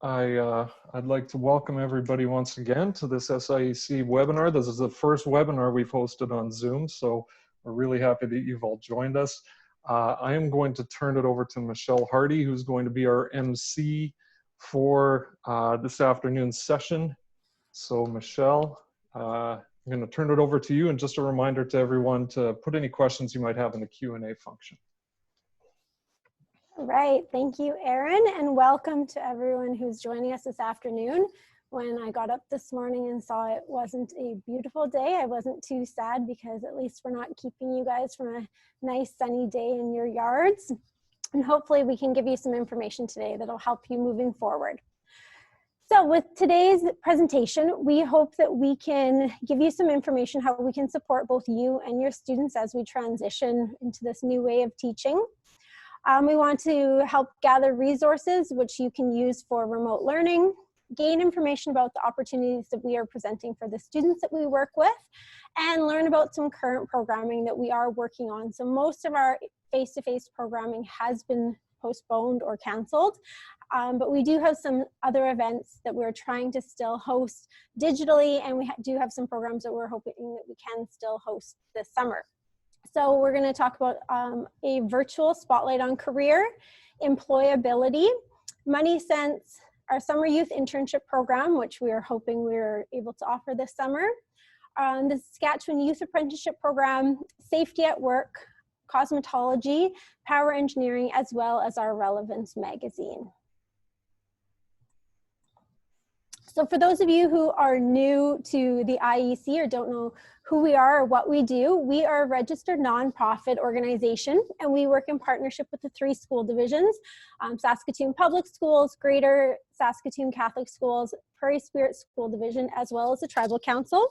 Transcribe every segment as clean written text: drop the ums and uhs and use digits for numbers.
I'd like to welcome everybody once again to this SIEC webinar. This is the first webinar we've hosted on Zoom, so we're really happy that you've all joined us. I am going to turn it over to Michelle Hardy, who's going to be our MC for this afternoon's session. So Michelle, I'm going to turn it over to you, and just a reminder to everyone to put any questions you might have in the Q&A function. All right, thank you, Aaron, and welcome to everyone who's joining us this afternoon. When I got up this morning and saw it wasn't a beautiful day, I wasn't too sad because at least we're not keeping you guys from a nice sunny day in your yards. And hopefully we can give you some information today that'll help you moving forward. So with today's presentation, we hope that we can give you some information how we can support both you and your students as we transition into this new way of teaching. We want to help gather resources which you can use for remote learning, gain information about the opportunities that we are presenting for the students that we work with, and learn about some current programming that we are working on. So most of our face-to-face programming has been postponed or canceled, but we do have some other events that we're trying to still host digitally, and we do have some programs that we're hoping that we can still host this summer. So we're going to talk about a virtual spotlight on career, employability, Money Sense, our summer youth internship program, which we are hoping we're able to offer this summer, the Saskatchewan Youth Apprenticeship Program, safety at work, cosmetology, power engineering, as well as our Relevance Magazine. So for those of you who are new to the IEC or don't know who we are or what we do, we are a registered nonprofit organization, and we work in partnership with the 3 school divisions, Saskatoon Public Schools, Greater Saskatoon Catholic Schools, Prairie Spirit School Division, as well as the Tribal Council.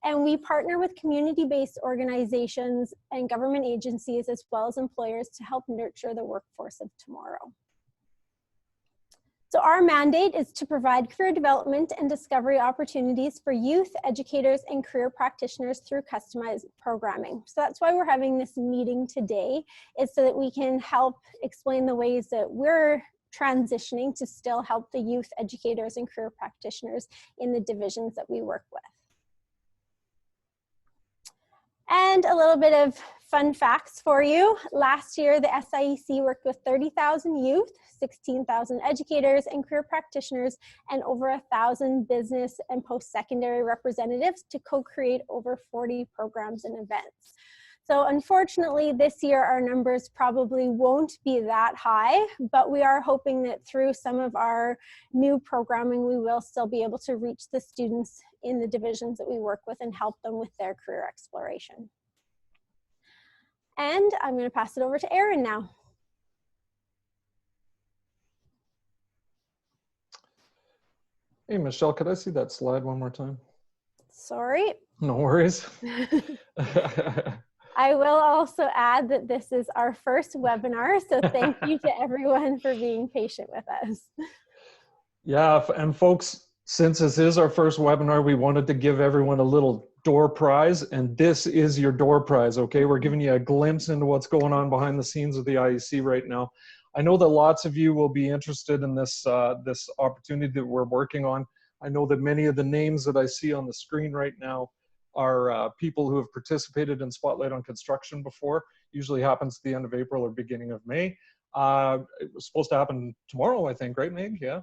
And we partner with community-based organizations and government agencies, as well as employers, to help nurture the workforce of tomorrow. So our mandate is to provide career development and discovery opportunities for youth, educators, and career practitioners through customized programming. So that's why we're having this meeting today, is so that we can help explain the ways that we're transitioning to still help the youth, educators, and career practitioners in the divisions that we work with. And a little bit of fun facts for you. Last year, the SIEC worked with 30,000 youth, 16,000 educators and career practitioners, and over 1,000 business and post-secondary representatives to co-create over 40 programs and events. So unfortunately, this year our numbers probably won't be that high, but we are hoping that through some of our new programming, we will still be able to reach the students in the divisions that we work with and help them with their career exploration. And I'm going to pass it over to Aaron now. Hey, Michelle, could I see that slide one more time? Sorry. No worries. I will also add that this is our first webinar, so thank you to everyone for being patient with us. Yeah, and folks, since this is our first webinar, we wanted to give everyone a little door prize, and this is your door prize, okay? We're giving you a glimpse into what's going on behind the scenes of the IEC right now. I know that lots of you will be interested in this, this opportunity that we're working on. I know that many of the names that I see on the screen right now are people who have participated in Spotlight on Construction before. Usually happens at the end of April or beginning of May. It was supposed to happen tomorrow, I think, right, Meg? Yeah.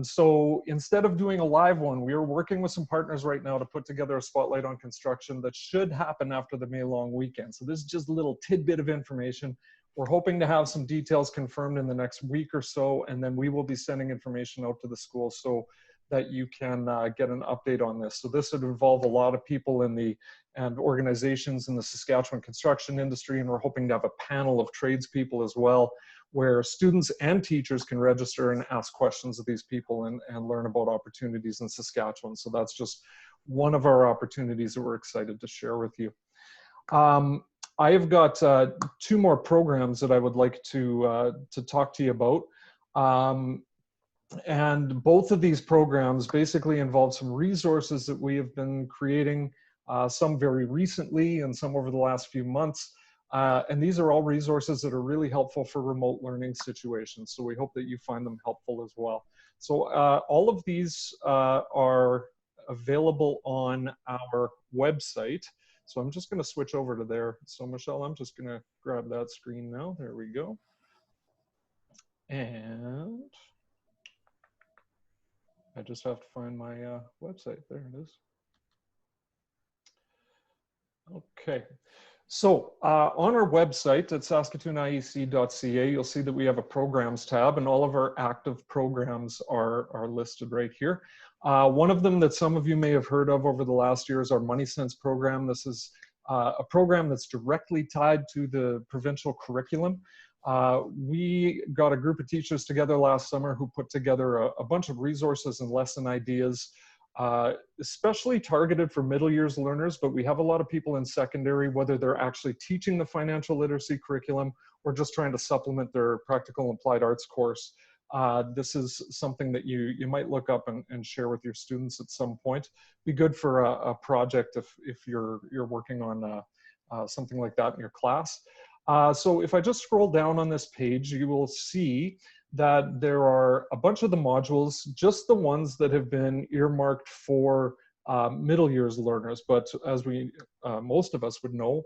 So instead of doing a live one, we are working with some partners right now to put together a Spotlight on Construction that should happen after the May long weekend. So this is just a little tidbit of information. We're hoping to have some details confirmed in the next week or so, and then we will be sending information out to the school so that you can get an update on this. So this would involve a lot of people in the and organizations in the Saskatchewan construction industry, and we're hoping to have a panel of tradespeople as well, where students and teachers can register and ask questions of these people and learn about opportunities in Saskatchewan. So that's just one of our opportunities that we're excited to share with you. I have got 2 more programs that I would like to talk to you about. And both of these programs basically involve some resources that we have been creating, some very recently and some over the last few months, And these are all resources that are really helpful for remote learning situations. So we hope that you find them helpful as well. So all of these are available on our website. So I'm just going to switch over to there. So Michelle, I'm just going to grab that screen now. There we go. And I just have to find my website. There it is. Okay. So on our website at saskatooniec.ca, you'll see that we have a programs tab, and all of our active programs are listed right here. One of them that some of you may have heard of over the last year is our Money Sense program. This is a program that's directly tied to the provincial curriculum. We got a group of teachers together last summer who put together a bunch of resources and lesson ideas, especially targeted for middle years learners, but we have a lot of people in secondary, whether they're actually teaching the financial literacy curriculum or just trying to supplement their practical applied arts course. This is something that you might look up and share with your students at some point. Be good for a project if you're working on something like that in your class. So if I just scroll down on this page, you will see that there are a bunch of the modules, just the ones that have been earmarked for middle years learners. But as most of us would know,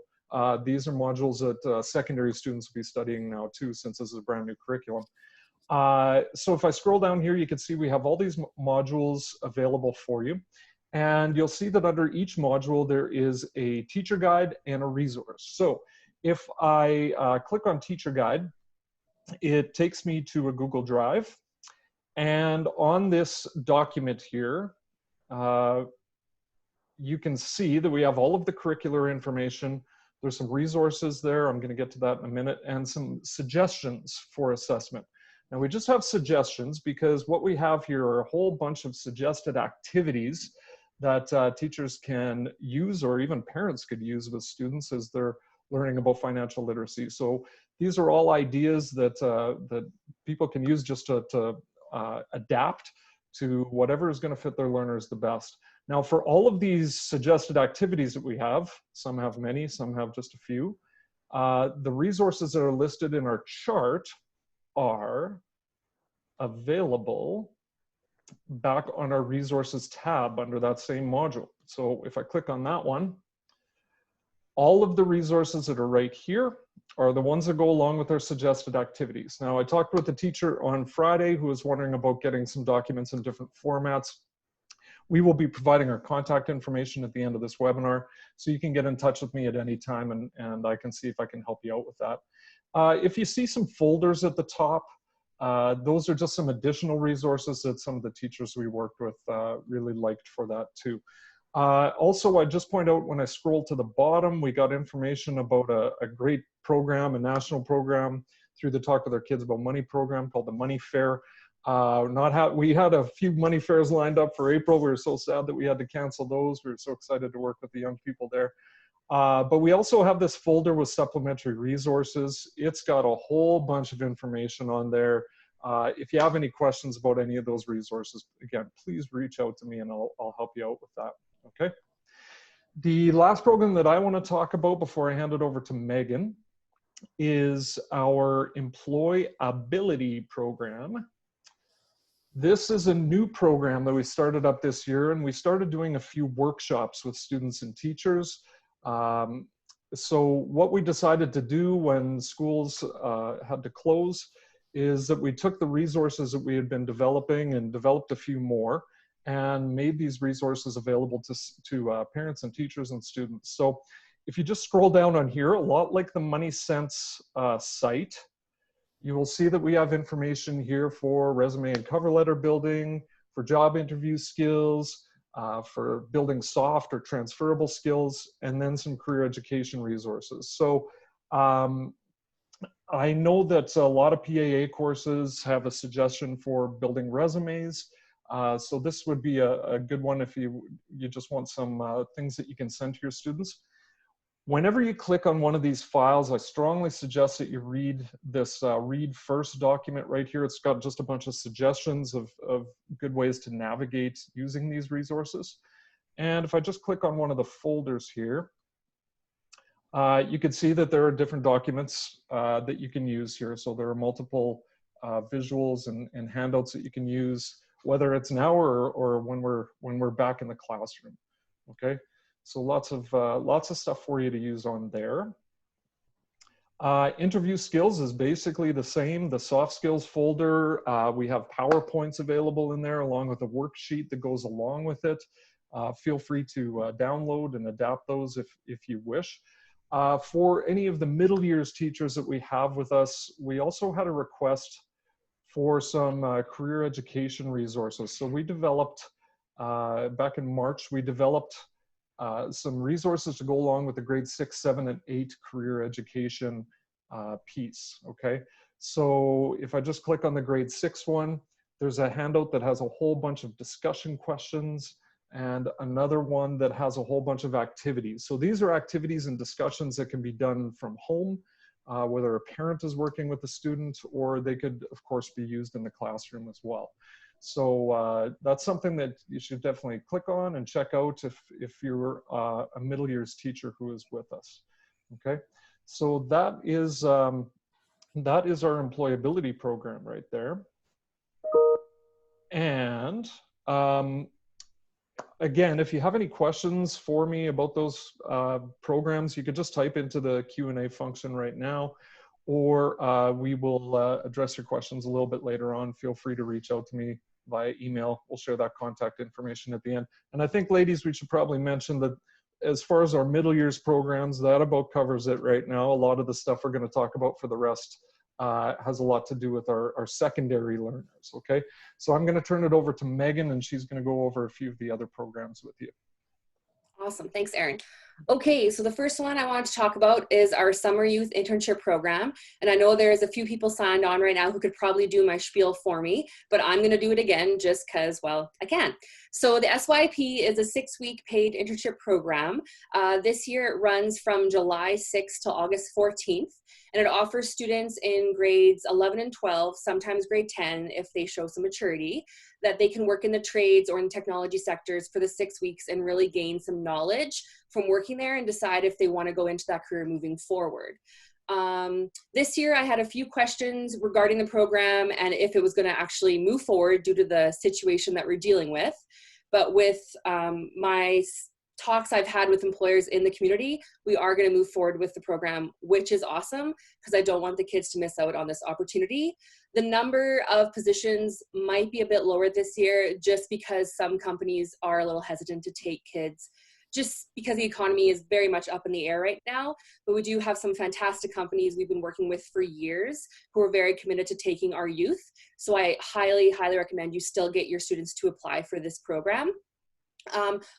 these are modules that secondary students will be studying now too, since this is a brand new curriculum. So if I scroll down here, you can see we have all these modules available for you. And you'll see that under each module, there is a teacher guide and a resource. So if I click on teacher guide, it takes me to a Google Drive. And on this document here, you can see that we have all of the curricular information. There's some resources there. I'm going to get to that in a minute, and some suggestions for assessment. Now, we just have suggestions because what we have here are a whole bunch of suggested activities that teachers can use, or even parents could use with students as they're learning about financial literacy. So these are all ideas that that people can use just to adapt to whatever is going to fit their learners the best. Now, for all of these suggested activities that we have, some have many, some have just a few, the resources that are listed in our chart are available back on our resources tab under that same module. So if I click on that one, all of the resources that are right here are the ones that go along with our suggested activities. Now, I talked with a teacher on Friday who was wondering about getting some documents in different formats. We will be providing our contact information at the end of this webinar, so you can get in touch with me at any time, and I can see if I can help you out with that. If you see some folders at the top, those are just some additional resources that some of the teachers we worked with really liked for that too. Also, I just point out when I scroll to the bottom, we got information about a great program, a national program through the Talk with Our Kids About Money program called the Money Fair. We had a few money fairs lined up for April. We were so sad that we had to cancel those. We were so excited to work with the young people there. But we also have this folder with supplementary resources. It's got a whole bunch of information on there. If you have any questions about any of those resources, again, please reach out to me and I'll help you out with that. Okay. The last program that I want to talk about before I hand it over to Megan is our Employability Program. This is a new program that we started up this year, and we started doing a few workshops with students and teachers. So what we decided to do when schools had to close is that we took the resources that we had been developing and developed a few more and made these resources available to parents and teachers and students. So if you just scroll down on here, a lot like the Money Sense site, you will see that we have information here for resume and cover letter building, for job interview skills, for building soft or transferable skills, and then some career education resources. So I know that a lot of PAA courses have a suggestion for building resumes. So this would be a good one if you just want some things that you can send to your students. Whenever you click on one of these files, I strongly suggest that you read this read first document right here. It's got just a bunch of suggestions of good ways to navigate using these resources. And if I just click on one of the folders here, You can see that there are different documents that you can use here. So there are multiple visuals and handouts that you can use, whether it's now or when we're back in the classroom. Okay, so lots of stuff for you to use on there. Interview skills is basically the same. The soft skills folder, we have PowerPoints available in there along with a worksheet that goes along with it. Feel free to download and adapt those if you wish. For any of the middle years teachers that we have with us, we also had a request for some career education resources. So we developed, back in March, we developed some resources to go along with the grade 6, 7, and 8 career education piece, okay? So if I just click on the grade 6 one, there's a handout that has a whole bunch of discussion questions and another one that has a whole bunch of activities. So these are activities and discussions that can be done from home, whether a parent is working with the student, or they could, of course, be used in the classroom as well. So that's something that you should definitely click on and check out if you're a middle years teacher who is with us. Okay, so that is our employability program right there. And again, if you have any questions for me about those programs, you could just type into the Q&A function right now, or we will address your questions a little bit later on. Feel free to reach out to me via email. We'll share that contact information at the end. And I think, ladies, we should probably mention that as far as our middle years programs, that about covers it right now. A lot of the stuff we're going to talk about for the rest has a lot to do with our secondary learners, okay? So I'm going to turn it over to Megan, and she's going to go over a few of the other programs with you. Awesome. Thanks, Erin. Okay, so the first one I want to talk about is our Summer Youth Internship Program. And I know there's a few people signed on right now who could probably do my spiel for me, but I'm going to do it again just because, well, I can. So the SYP is a 6-week paid internship program. This year it runs from July 6th to August 14th, and it offers students in grades 11 and 12, sometimes grade 10 if they show some maturity, that they can work in the trades or in the technology sectors for the 6 weeks and really gain some knowledge from working there and decide if they want to go into that career moving forward. This year I had a few questions regarding the program and if it was going to actually move forward due to the situation that we're dealing with. But with my talks I've had with employers in the community, we are going to move forward with the program, which is awesome because I don't want the kids to miss out on this opportunity. The number of positions might be a bit lower this year just because some companies are a little hesitant to take kids, just because the economy is very much up in the air right now. But we do have some fantastic companies we've been working with for years who are very committed to taking our youth. So I highly, highly recommend you still get your students to apply for this program.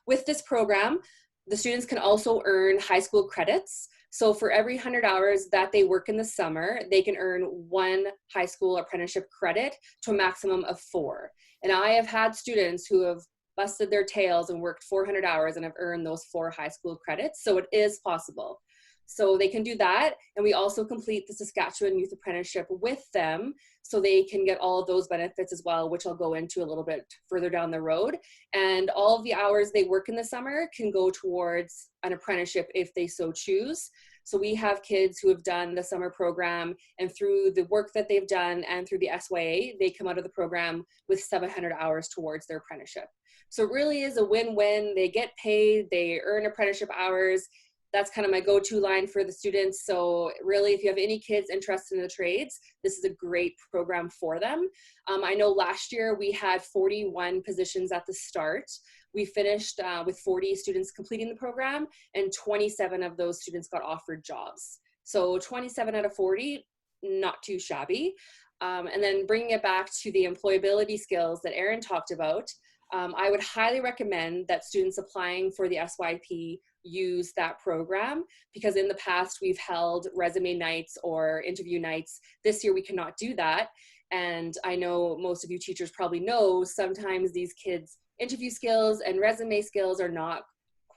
With this program, the students can also earn high school credits. So for every 100 hours that they work in the summer, they can earn 1 high school apprenticeship credit to a maximum of 4. And I have had students who have busted their tails and worked 400 hours and have earned those 4 high school credits. So it is possible. So they can do that. And we also complete the Saskatchewan Youth Apprenticeship with them so they can get all of those benefits as well, which I'll go into a little bit further down the road. And all of the hours they work in the summer can go towards an apprenticeship if they so choose. So we have kids who have done the summer program, and through the work that they've done and through the SYA, they come out of the program with 700 hours towards their apprenticeship. So it really is a win-win. They get paid, they earn apprenticeship hours. That's kind of my go-to line for the students. So really, if you have any kids interested in the trades, this is a great program for them. I know last year we had 41 positions at the start. We finished with 40 students completing the program, and 27 of those students got offered jobs. So 27 out of 40, not too shabby. And then bringing it back to the employability skills that Erin talked about, I would highly recommend that students applying for the SYP use that program, because in the past we've held resume nights or interview nights. This year we cannot do that. And I know most of you teachers probably know sometimes these kids' interview skills and resume skills are not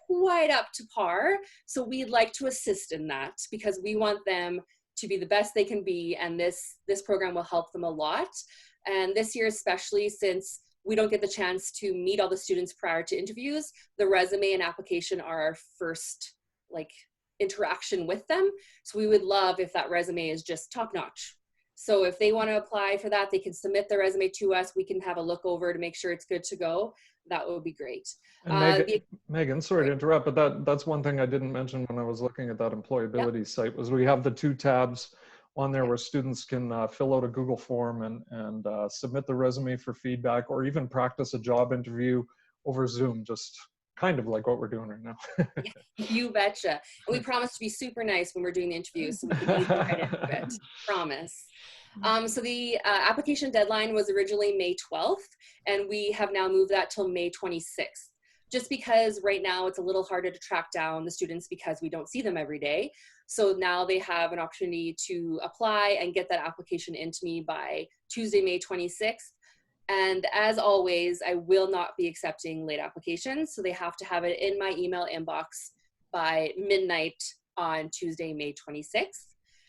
quite up to par. So we'd like to assist in that because we want them to be the best they can be. And this program will help them a lot. And this year, especially since we don't get the chance to meet all the students prior to interviews, the resume and application are our first interaction with them. So we would love if that resume is just top notch. So if they want to apply for that, they can submit their resume to us. We can have a look over to make sure it's good to go. That would be great. And Megan, sorry to interrupt, but that's one thing I didn't mention when I was looking at that employability site was we have the 2 tabs on there where students can fill out a Google form and submit the resume for feedback, or even practice a job interview over Zoom, just kind of like what we're doing right now. You betcha. And we promise to be super nice when we're doing the interviews, so we can ease right into it. Promise. So the application deadline was originally May 12th, and we have now moved that till May 26th. Just because right now it's a little harder to track down the students because we don't see them every day. So now they have an opportunity to apply and get that application into me by Tuesday, May 26th. And as always, I will not be accepting late applications. So they have to have it in my email inbox by midnight on Tuesday, May 26th.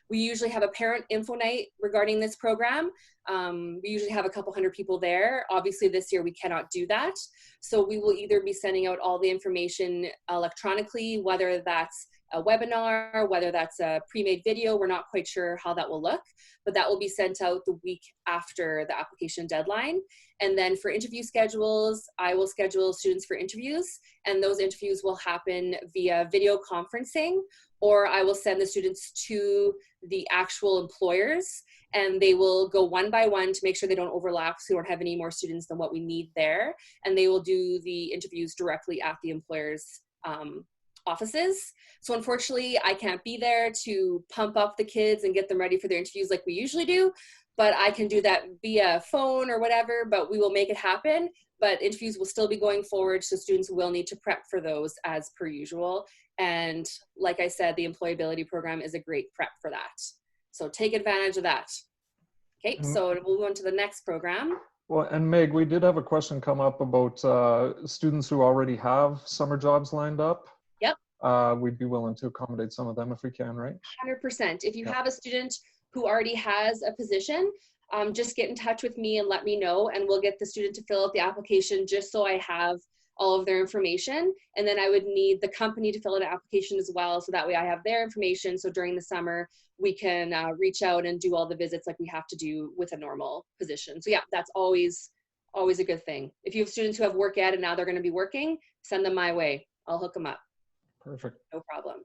We usually have a parent info night regarding this program. We usually have a couple hundred people there. Obviously this year we cannot do that. So we will either be sending out all the information electronically, whether that's a webinar, whether that's a pre-made video, we're not quite sure how that will look, but that will be sent out the week after the application deadline. And then for interview schedules, I will schedule students for interviews, and those interviews will happen via video conferencing, or I will send the students to the actual employers, and they will go one by one to make sure they don't overlap, so we don't have any more students than what we need there. And they will do the interviews directly at the employers' offices. So unfortunately, I can't be there to pump up the kids and get them ready for their interviews like we usually do, but I can do that via phone or whatever, but we will make it happen. But interviews will still be going forward, so students will need to prep for those as per usual. And like I said, the employability program is a great prep for that. So take advantage of that. Okay, so we'll move on to the next program. Well, and Meg, we did have a question come up about students who already have summer jobs lined up. Yep. We'd be willing to accommodate some of them if we can, right? 100%. If you have a student who already has a position, just get in touch with me and let me know, and we'll get the student to fill out the application just so I have all of their information. And then I would need the company to fill out an application as well, so that way I have their information. So during the summer, we can reach out and do all the visits like we have to do with a normal position. So yeah, that's always a good thing. If you have students who have work ed and now they're going to be working, send them my way. I'll hook them up. Perfect. No problem.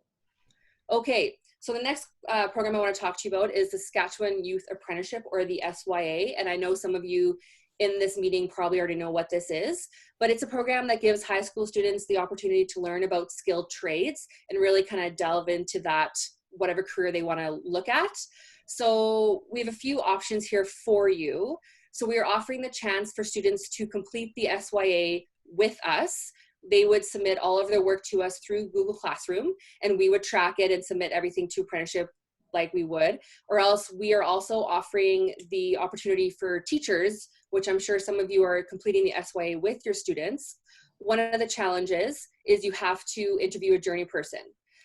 Okay, so the next program I want to talk to you about is the Saskatchewan Youth Apprenticeship, or the SYA. And I know some of you in this meeting probably already know what this is, but it's a program that gives high school students the opportunity to learn about skilled trades and really kind of delve into that, whatever career they want to look at. So we have a few options here for you. So we are offering the chance for students to complete the SYA with us. They would submit all of their work to us through Google Classroom, and we would track it and submit everything to apprenticeship like we would. Or else we are also offering the opportunity for teachers, which I'm sure some of you are completing the SYA with your students. One of the challenges is you have to interview a journey person.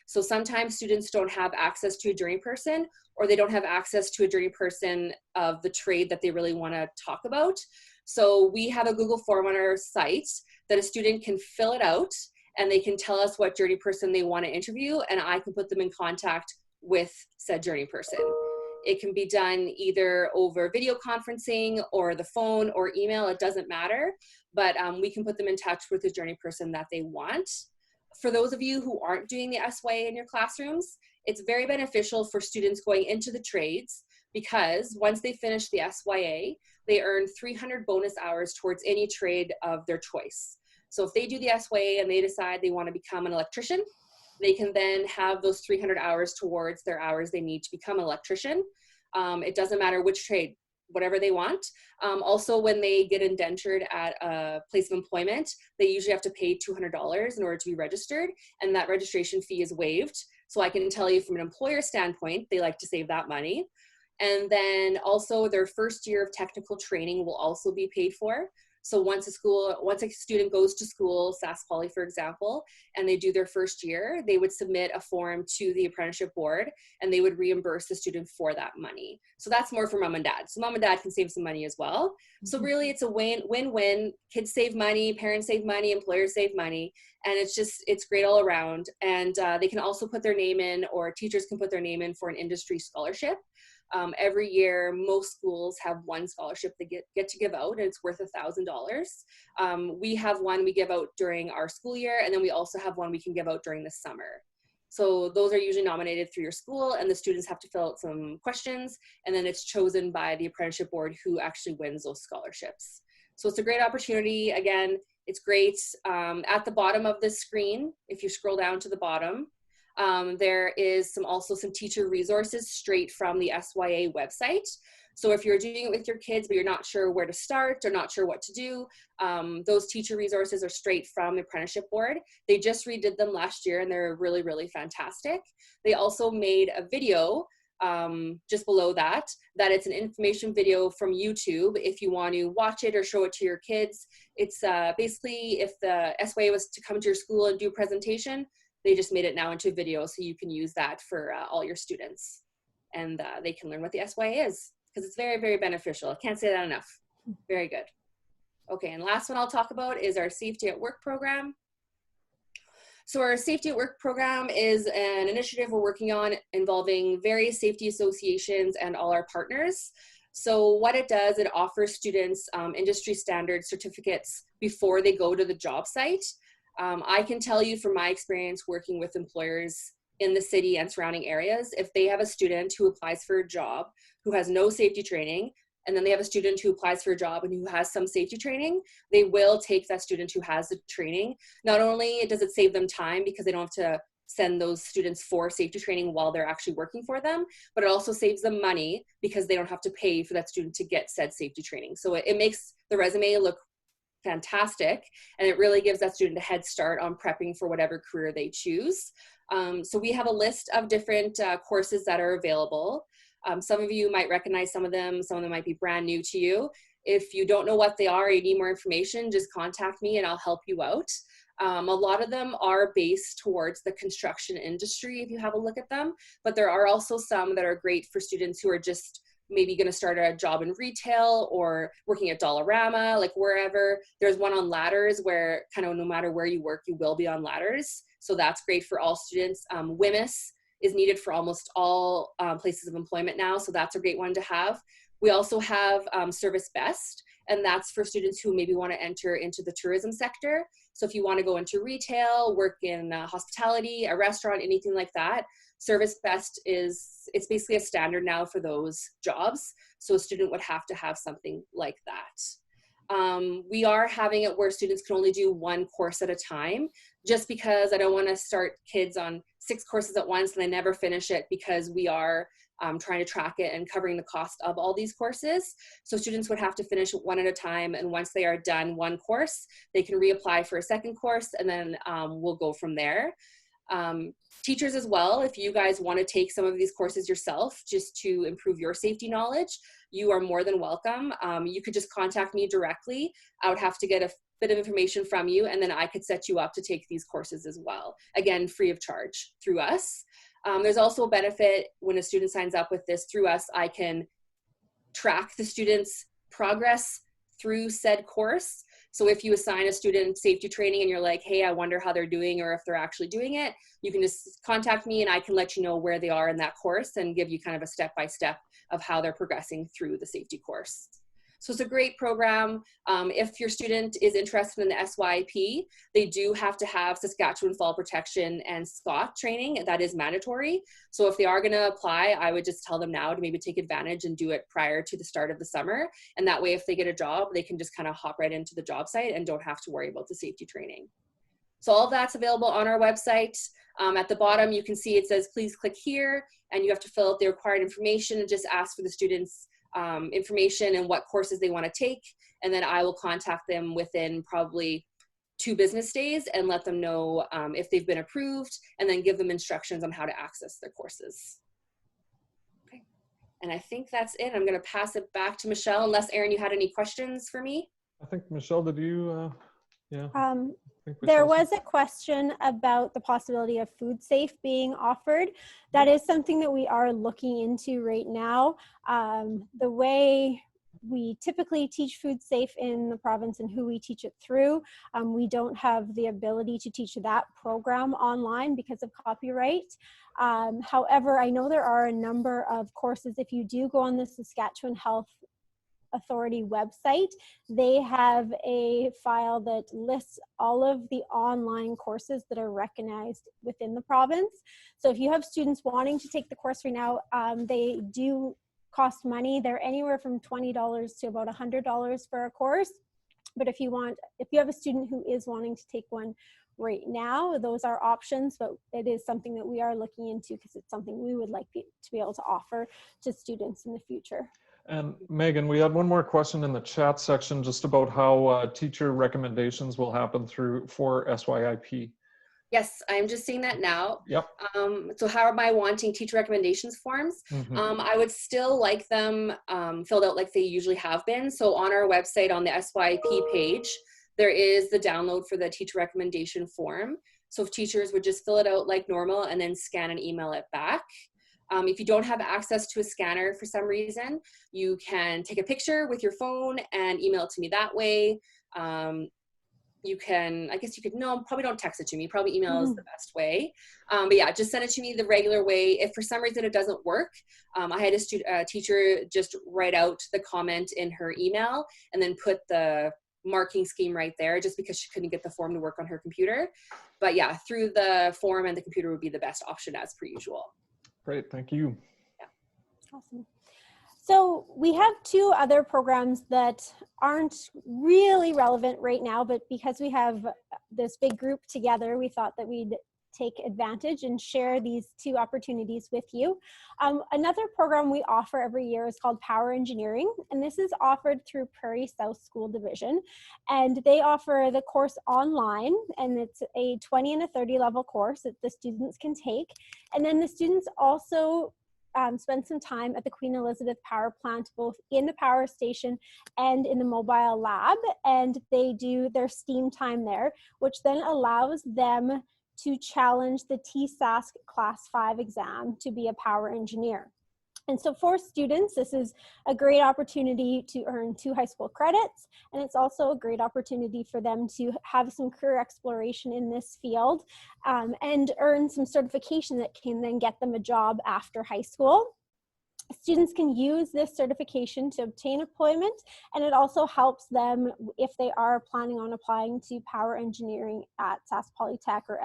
So sometimes students don't have access to a journey person, or they don't have access to a journey person of the trade that they really want to talk about. So we have a Google form on our site that a student can fill it out, and they can tell us what journey person they want to interview, and I can put them in contact with said journey person. It can be done either over video conferencing or the phone or email, it doesn't matter, but we can put them in touch with the journey person that they want. For those of you who aren't doing the SYA in your classrooms, it's very beneficial for students going into the trades, because once they finish the SYA, they earn 300 bonus hours towards any trade of their choice. So if they do the SYA and they decide they want to become an electrician, they can then have those 300 hours towards their hours they need to become an electrician. It doesn't matter which trade, whatever they want. Also, when they get indentured at a place of employment, they usually have to pay $200 in order to be registered, and that registration fee is waived. So I can tell you from an employer standpoint, they like to save that money. And then also their first year of technical training will also be paid for. So once a student goes to school, Sask Poly, for example, and they do their first year, they would submit a form to the apprenticeship board and they would reimburse the student for that money. So that's more for mom and dad. So mom and dad can save some money as well. So really it's a win-win. Kids save money, parents save money, employers save money. And it's great all around. And they can also put their name in, or teachers can put their name in for an industry scholarship. Every year, most schools have one scholarship they get to give out, and it's worth $1,000. We have one we give out during our school year, and then we also have one we can give out during the summer. So those are usually nominated through your school, and the students have to fill out some questions, and then it's chosen by the apprenticeship board who actually wins those scholarships. So it's a great opportunity. Again, it's great. At the bottom of the screen, if you scroll down to the bottom, there is also some teacher resources straight from the SYA website. So if you're doing it with your kids, but you're not sure where to start or not sure what to do, those teacher resources are straight from the apprenticeship board. They just redid them last year and they're really, really fantastic. They also made a video just below that it's an information video from YouTube if you want to watch it or show it to your kids. It's basically if the SYA was to come to your school and do a presentation, they just made it now into a video, so you can use that for all your students. And they can learn what the SYA is, because it's very, very beneficial. I can't say that enough. Very good. Okay, and last one I'll talk about is our Safety at Work program. So our Safety at Work program is an initiative we're working on involving various safety associations and all our partners. So what it does, it offers students industry standard certificates before they go to the job site. I can tell you from my experience working with employers in the city and surrounding areas, if they have a student who applies for a job who has no safety training, and then they have a student who applies for a job and who has some safety training, they will take that student who has the training. Not only does it save them time because they don't have to send those students for safety training while they're actually working for them, but it also saves them money because they don't have to pay for that student to get said safety training. So it makes the resume look fantastic, and it really gives that student a head start on prepping for whatever career they choose. So we have a list of different courses that are available. Some of you might recognize some of them might be brand new to you. If you don't know what they are or you need more information, just contact me and I'll help you out. A lot of them are based towards the construction industry if you have a look at them, but there are also some that are great for students who are just maybe going to start a job in retail or working at Dollarama, like wherever. There's one on ladders where kind of no matter where you work, you will be on ladders. So that's great for all students. WMIS is needed for almost all places of employment now. So that's a great one to have. We also have Service Best, and that's for students who maybe want to enter into the tourism sector. So if you want to go into retail, work in hospitality, a restaurant, anything like that, Service Best it's basically a standard now for those jobs. So a student would have to have something like that. We are having it where students can only do one course at a time, just because I don't want to start kids on 6 courses at once and they never finish it, because we are trying to track it and covering the cost of all these courses. So students would have to finish one at a time, and once they are done one course, they can reapply for a second course, and then we'll go from there. Teachers as well, if you guys want to take some of these courses yourself just to improve your safety knowledge, you are more than welcome. You could just contact me directly. I would have to get a bit of information from you, and then I could set you up to take these courses as well. Again, free of charge through us. There's also a benefit when a student signs up with this through us. I can track the student's progress through said course. So if you assign a student safety training and you're like, hey, I wonder how they're doing or if they're actually doing it, you can just contact me and I can let you know where they are in that course and give you kind of a step-by-step of how they're progressing through the safety course. So it's a great program. If your student is interested in the SYP, they do have to have Saskatchewan Fall Protection and SCOT training. That is mandatory. So if they are going to apply, I would just tell them now to maybe take advantage and do it prior to the start of the summer. And that way, if they get a job, they can just kind of hop right into the job site and don't have to worry about the safety training. So all of that's available on our website. At the bottom, you can see it says, please click here, and you have to fill out the required information and just ask for the students' information and what courses they want to take, and then I will contact them within probably 2 business days and let them know if they've been approved, and then give them instructions on how to access their courses. Okay, and I think that's it. I'm going to pass it back to Michelle, unless Erin, you had any questions for me? I think, Michelle, did you, yeah. There was a question about the possibility of food safe being offered. That is something that we are looking into right now. The way we typically teach food safe in the province and who we teach it through, we don't have the ability to teach that program online because of copyright. However, I know there are a number of courses. If you do go on the Saskatchewan Health Authority website, they have a file that lists all of the online courses that are recognized within the province. So if you have students wanting to take the course right now, they do cost money. They're anywhere from $20 to about $100 for a course. But if you have a student who is wanting to take one right now, those are options, but it is something that we are looking into because it's something we would like to be able to offer to students in the future. And Megan, we had one more question in the chat section just about how teacher recommendations will happen for SYIP. Yes, I'm just seeing that now. Yep. So how am I wanting teacher recommendations forms? I would still like them filled out like they usually have been. So on our website, on the SYIP page, there is the download for the teacher recommendation form. So if teachers would just fill it out like normal and then scan and email it back. If you don't have access to a scanner for some reason, you can take a picture with your phone and email it to me that way. You can, I guess you could, no, probably don't text it to me. Probably email is the best way. But yeah, just send it to me the regular way. If for some reason it doesn't work, I had a teacher just write out the comment in her email and then put the marking scheme right there just because she couldn't get the form to work on her computer. But yeah, through the form and the computer would be the best option as per usual. Great, thank you. Yeah. Awesome. So we have two other programs that aren't really relevant right now, but because we have this big group together, we thought that we'd take advantage and share these two opportunities with you. Another program we offer every year is called Power Engineering, and this is offered through Prairie South School Division, and they offer the course online, and it's a 20 and a 30 level course that the students can take, and then the students also spend some time at the Queen Elizabeth Power Plant, both in the power station and in the mobile lab, and they do their STEAM time there, which then allows them to challenge the TSASC Class 5 exam to be a power engineer. And so for students, this is a great opportunity to earn 2 high school credits, and it's also a great opportunity for them to have some career exploration in this field and earn some certification that can then get them a job after high school. Students can use this certification to obtain employment, and it also helps them if they are planning on applying to power engineering at Sask Polytech or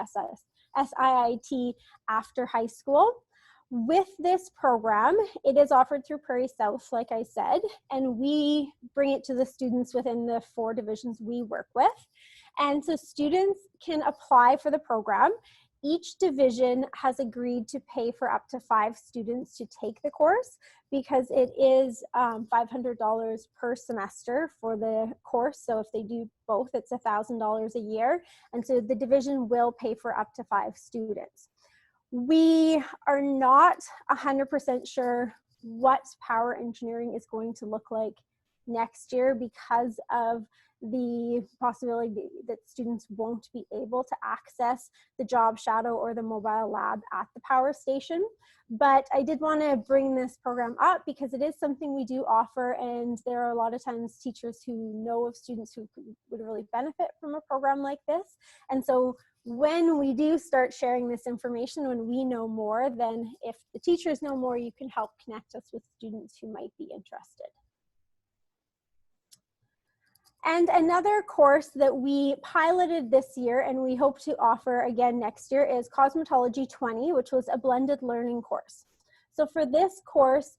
SIIT after high school. With this program, it is offered through Prairie South, like I said, and we bring it to the students within the 4 divisions we work with. And so students can apply for the program. Each division has agreed to pay for up to 5 students to take the course because it is $500 per semester for the course. So if they do both, it's $1,000 a year. And so the division will pay for up to 5 students. We are not 100% sure what power engineering is going to look like next year because of the possibility that students won't be able to access the job shadow or the mobile lab at the power station. But I did want to bring this program up because it is something we do offer, and there are a lot of times teachers who know of students who would really benefit from a program like this. And so when we do start sharing this information, when we know more, then if the teachers know more, you can help connect us with students who might be interested. And another course that we piloted this year and we hope to offer again next year is Cosmetology 20, which was a blended learning course. So for this course,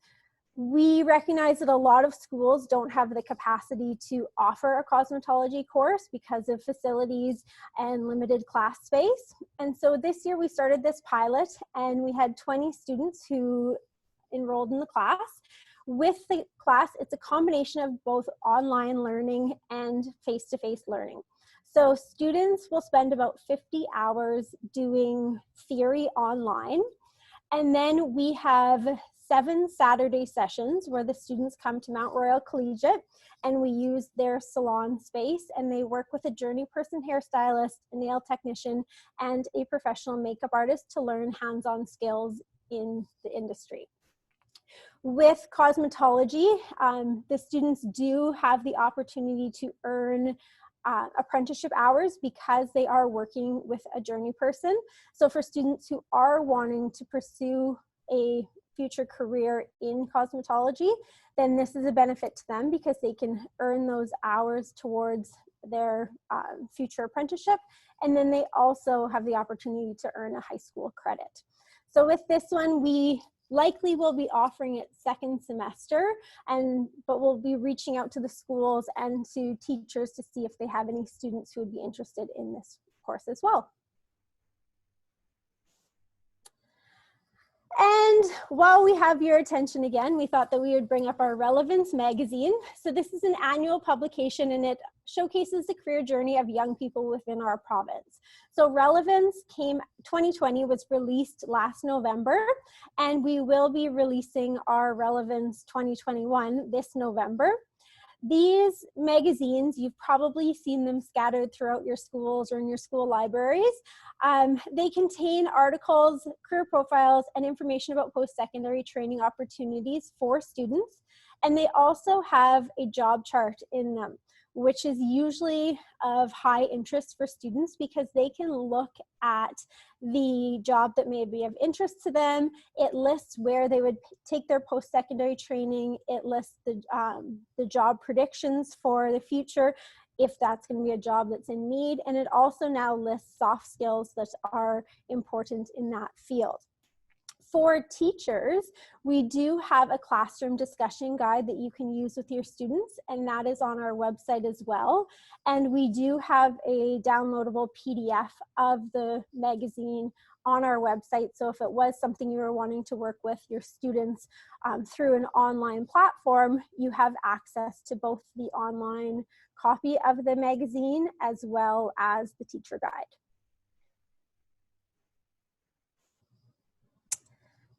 we recognize that a lot of schools don't have the capacity to offer a cosmetology course because of facilities and limited class space. And so this year we started this pilot and we had 20 students who enrolled in the class. With the class, it's a combination of both online learning and face-to-face learning. So students will spend about 50 hours doing theory online, and then we have 7 Saturday sessions where the students come to Mount Royal Collegiate and we use their salon space, and they work with a journey person hairstylist, a nail technician, and a professional makeup artist to learn hands-on skills in the industry. With cosmetology, the students do have the opportunity to earn apprenticeship hours because they are working with a journey person. So for students who are wanting to pursue a future career in cosmetology, then this is a benefit to them because they can earn those hours towards their future apprenticeship, and then they also have the opportunity to earn a high school credit. So with this one, we likely will be offering it second semester, but we'll be reaching out to the schools and to teachers to see if they have any students who would be interested in this course as well. And while we have your attention again, we thought that we would bring up our Relevance Magazine. So this is an annual publication, and it showcases the career journey of young people within our province. So Relevance 2020 was released last November, and we will be releasing our Relevance 2021 this November. These magazines, you've probably seen them scattered throughout your schools or in your school libraries. They contain articles, career profiles, and information about post-secondary training opportunities for students. And they also have a job chart in them, which is usually of high interest for students because they can look at the job that may be of interest to them. It lists where they would take their post-secondary training. It lists the job predictions for the future, if that's going to be a job that's in need. And it also now lists soft skills that are important in that field. For teachers, we do have a classroom discussion guide that you can use with your students, and that is on our website as well. And we do have a downloadable PDF of the magazine on our website. So if it was something you were wanting to work with your students through an online platform, you have access to both the online copy of the magazine as well as the teacher guide.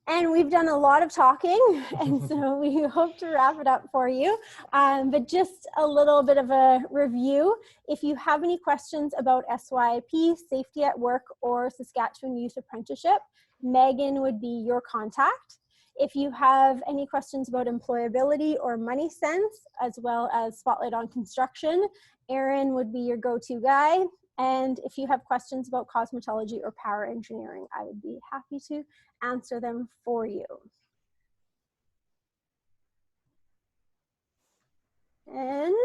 And we've done a lot of talking, and so we hope to wrap it up for you. But just a little bit of a review. If you have any questions about SYIP, Safety at Work, or Saskatchewan Youth Apprenticeship, Megan would be your contact. If you have any questions about employability or money sense, as well as Spotlight on Construction, Aaron would be your go-to guy. And if you have questions about cosmetology or power engineering, I would be happy to answer them for you. And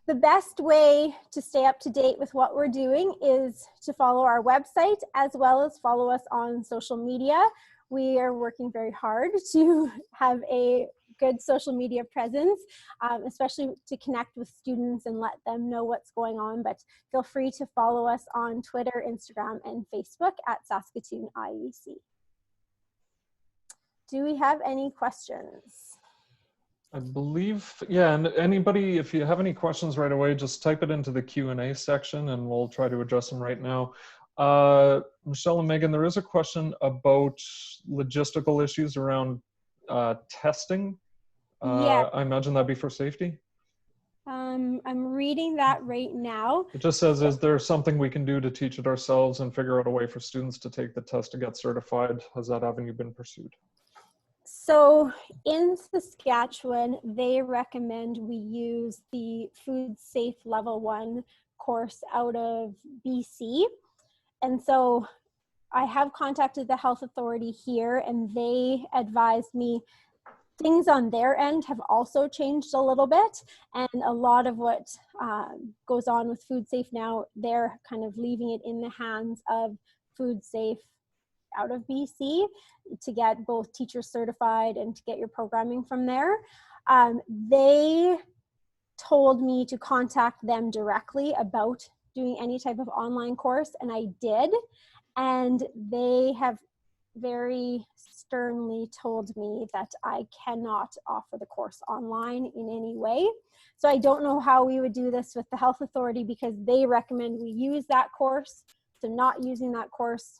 the best way to stay up to date with what we're doing is to follow our website as well as follow us on social media. We are working very hard to have a good social media presence, especially to connect with students and let them know what's going on. But feel free to follow us on Twitter, Instagram, and Facebook at Saskatoon IEC. Do we have any questions? I believe, yeah, and anybody, if you have any questions right away, just type it into the Q&A section and we'll try to address them right now. Michelle and Megan, there is a question about logistical issues around testing. Yeah. I imagine that'd be for safety. I'm reading that right now. It just says, is there something we can do to teach it ourselves and figure out a way for students to take the test to get certified? Has that avenue been pursued? So in Saskatchewan, they recommend we use the Food Safe Level 1 course out of BC. And so I have contacted the health authority here, and they advised me things on their end have also changed a little bit, and a lot of what goes on with Food Safe now, they're kind of leaving it in the hands of Food Safe out of BC to get both teachers certified and to get your programming from there. They told me to contact them directly about doing any type of online course, and I did, and they have very sternly told me that I cannot offer the course online in any way. So I don't know how we would do this with the health authority because they recommend we use that course. So not using that course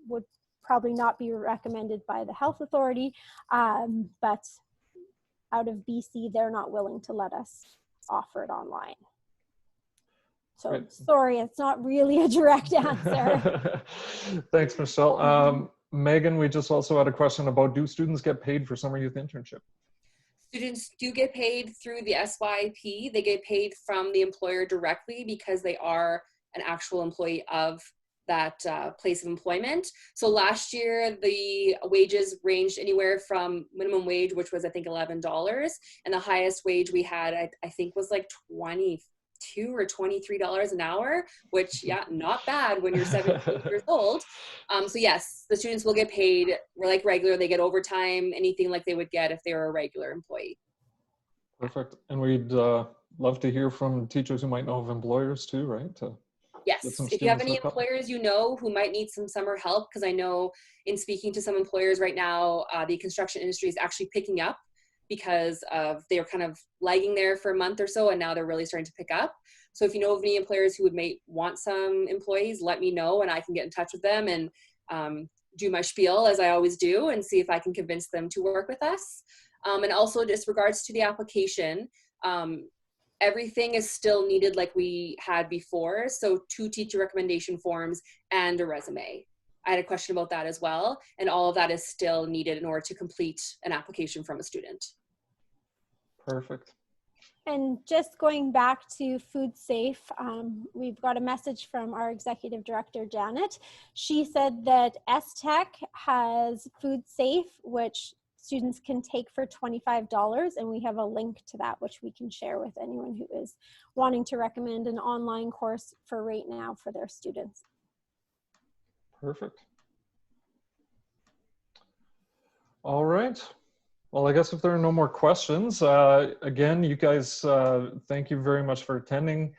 would probably not be recommended by the health authority, but out of BC, they're not willing to let us offer it online. So Right. sorry, it's not really a direct answer. Thanks, Michelle. Megan, we just also had a question about, do students get paid for summer youth internship? Students do get paid through the SYP. They get paid from the employer directly because they are an actual employee of that place of employment. So last year, the wages ranged anywhere from minimum wage, which was I think $11, and the highest wage we had, I think, was like $22 or $23 an hour, which, yeah, not bad when you're 17 years old. So yes, the students will get paid. We're like regular. They get overtime, anything like they would get if they were a regular employee. Perfect. And we'd love to hear from teachers who might know of employers too, right? Yes, if you have any employers you know who might need some summer help, because I know in speaking to some employers right now, the construction industry is actually picking up because of they were kind of lagging there for a month or so, and now they're really starting to pick up. So if you know of any employers who would want some employees, let me know and I can get in touch with them and do my spiel as I always do and see if I can convince them to work with us. And also just regards to the application, everything is still needed like we had before. So 2 teacher recommendation forms and a resume. I had a question about that as well. And all of that is still needed in order to complete an application from a student. Perfect. And just going back to food safe, we've got a message from our executive director, Janet. She said that STEC has food safe, which students can take for $25, and we have a link to that which we can share with anyone who is wanting to recommend an online course for right now for their students. Perfect. All right. Well, I guess if there are no more questions, again, you guys, thank you very much for attending.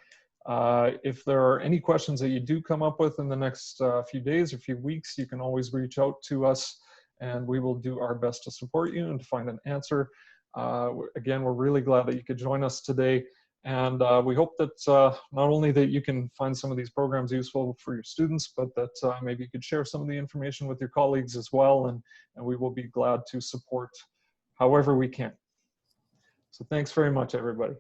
If there are any questions that you do come up with in the next few days or few weeks, you can always reach out to us and we will do our best to support you and to find an answer. Again, we're really glad that you could join us today. And we hope that not only that you can find some of these programs useful for your students, but that maybe you could share some of the information with your colleagues as well. And we will be glad to support however we can. So thanks very much, everybody.